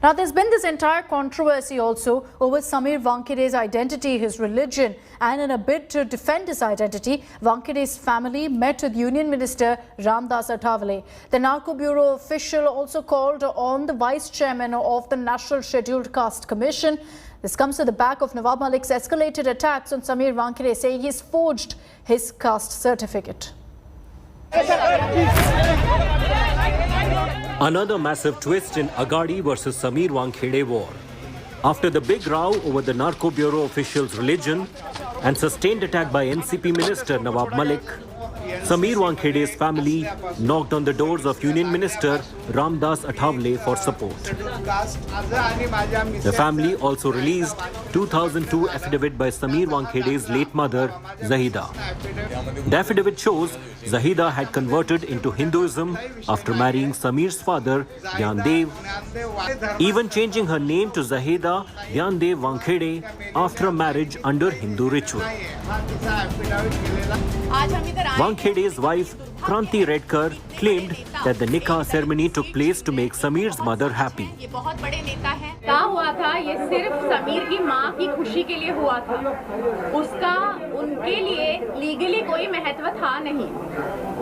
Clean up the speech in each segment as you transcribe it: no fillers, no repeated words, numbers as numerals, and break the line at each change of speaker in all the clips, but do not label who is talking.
Now, there's been this entire controversy also over Sameer Wankede's identity, his religion, and in a bid to defend his identity, Wankede's family met with Union Minister Ramdas Athavale. The Narco Bureau official also called on the Vice Chairman of the National Scheduled Caste Commission. This comes to the back of Nawab Malik's escalated attacks on Sameer Wankede, saying he's forged his caste certificate.
Another massive twist in Agadi versus Sameer Wankhede war. After the big row over the Narco Bureau official's religion and sustained attack by NCP Minister Nawab Malik, Sameer Wankhede's family knocked on the doors of Union Minister Ramdas Athavale for support. The family also released 2002 affidavit by Sameer Wankhede's late mother, Zahida. The affidavit shows Zahida had converted into Hinduism after marrying Sameer's father, Gyandev, even changing her name to Zahida Gyandev Wankhede after a marriage under Hindu ritual. Wankhede's wife, Kranti Redkar, claimed that the nikah ceremony took place to make Sameer's mother happy.
क्या हुआ था, ये सिर्फ समीर की माँ की खुशी के लिए हुआ था। उसका उनके लिए लीगली कोई महत्व था नहीं।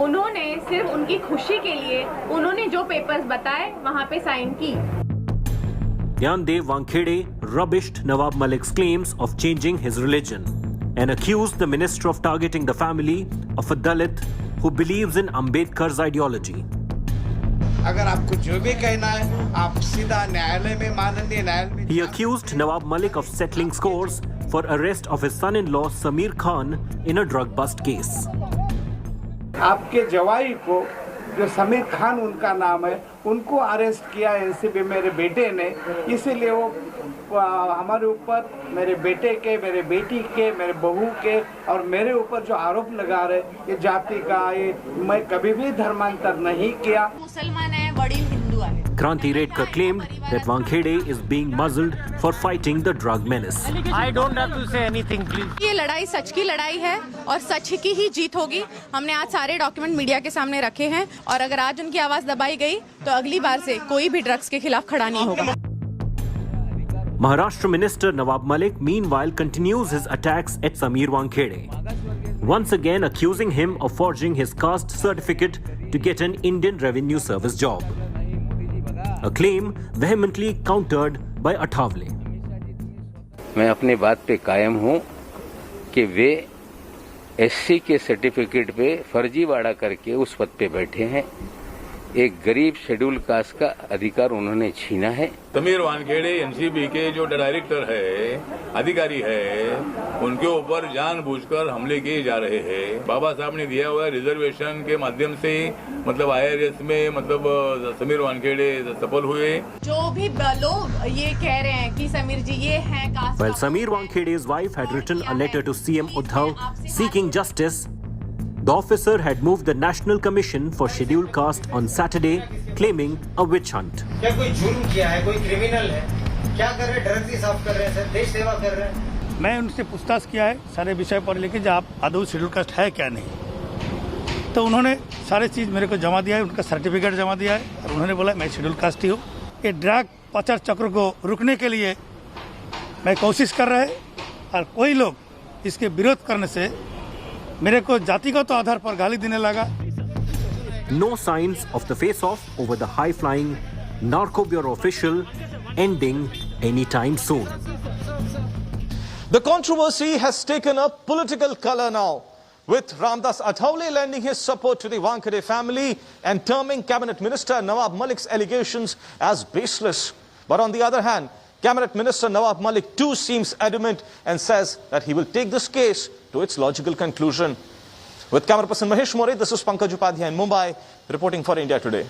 उन्होंने सिर्फ उनकी खुशी के लिए उन्होंने जो पेपर्स बताए वहाँ पे साइन की।
Gyandev Wankhede rubbished Nawab Malik's claims of changing his religion and accused the minister of targeting the family of a Dalit who believes in Ambedkar's ideology.
अगर आपको जो भी कहना है आप सीधा न्यायालय में माननीय न्यायालय में।
He accused Nawab Malik of settling scores for arrest of his son-in-law Sameer Khan in a drug bust case.
आपके जवाई को जो समीर खान उनका नाम है उनको अरेस्ट किया एनसीबी मेरे बेटे ने, इसीलिए वो हमारे ऊपर, मेरे बेटे के, मेरे बेटी के, मेरे बहू के और मेरे ऊपर जो आरोप लगा रहे ये जाति का, ये मैं कभी भी धर्मांतर नहीं किया।
मुसलमान है, बड़ी हिंदू है।
Kranti Redkar claimed that Wankhede is being muzzled for fighting the drug menace.
I don't have to say anything, please.
ये लड़ाई सच की लड़ाई है और सच की ही जीत होगी। हमने आज सारे डॉक्यूमेंट मीडिया के सामने रखे हैं और अगर आज उनकी आवाज दबाई गई तो अगली बार से कोई भी ड्रग्स के खिलाफ खड़ा नहीं होगा।
Maharashtra Minister Nawab Malik meanwhile continues his attacks at Sameer Wankhede, once again accusing him of forging his caste certificate to get an Indian Revenue Service job. A claim vehemently countered by Athavale.
मैं अपनी बात पे कायम हूँ कि वे SC के certificate पे फर्जीवाड़ा करके उस पद पे बैठे हैं। एक गरीब शेड्यूल कास्ट का अधिकार उन्होंने छीना है।
समीर वानखेड़े एनसीबी के जो डायरेक्टर है, अधिकारी है, उनके ऊपर जानबूझकर हमले किए जा रहे हैं। बाबा साहब ने दिया हुआ रिजर्वेशन के माध्यम से मतलब IRS में मतलब समीर वानखेड़े सफल हुए।
जो भी लोग ये कह रहे हैं कि समीर जी ये हैं cast.
While Sameer Wankhede's wife had written a letter to CM Uddhav seeking justice, the officer had moved the National Commission for Scheduled Caste on Saturday, claiming a witch hunt.
क्या कोई जुर्म किया है, कोई क्रिमिनल है, क्या कर रहे हैं, ड्रग्स ही साफ कर रहे हैं सर, देश सेवा कर रहे हैं।
मैं उनसे पूछताछ किया है सारे विषय पर, लेकिन जब आप आदौ शेड्यूल कास्ट है क्या नहीं, तो उन्होंने सारे चीज़ मेरे को जमा दिया है, उनका सर्टिफिकेट जमा दिया है और उन्होंने बोला मैं शेड्यूल कास्ट ही हूँ। ये ड्रग पाचार चक्र को रुकने के लिए मैं कोशिश कर रहे हैं और कोई लोग इसके विरोध करने से मेरे को जातिगत आधार पर गाली देने लगा।
No signs of the face-off over the high-flying Narco Bureau official ending anytime soon.
The controversy has taken a political color now, with Ramdas Athavale lending his support to the Wankhede family and terming Cabinet Minister Nawab Malik's allegations as baseless. But on the other hand, Cabinet Minister Nawab Malik too seems adamant and says that he will take this case to its logical conclusion. With camera person Mahesh More, this is Pankaj Upadhyay in Mumbai, reporting for India Today.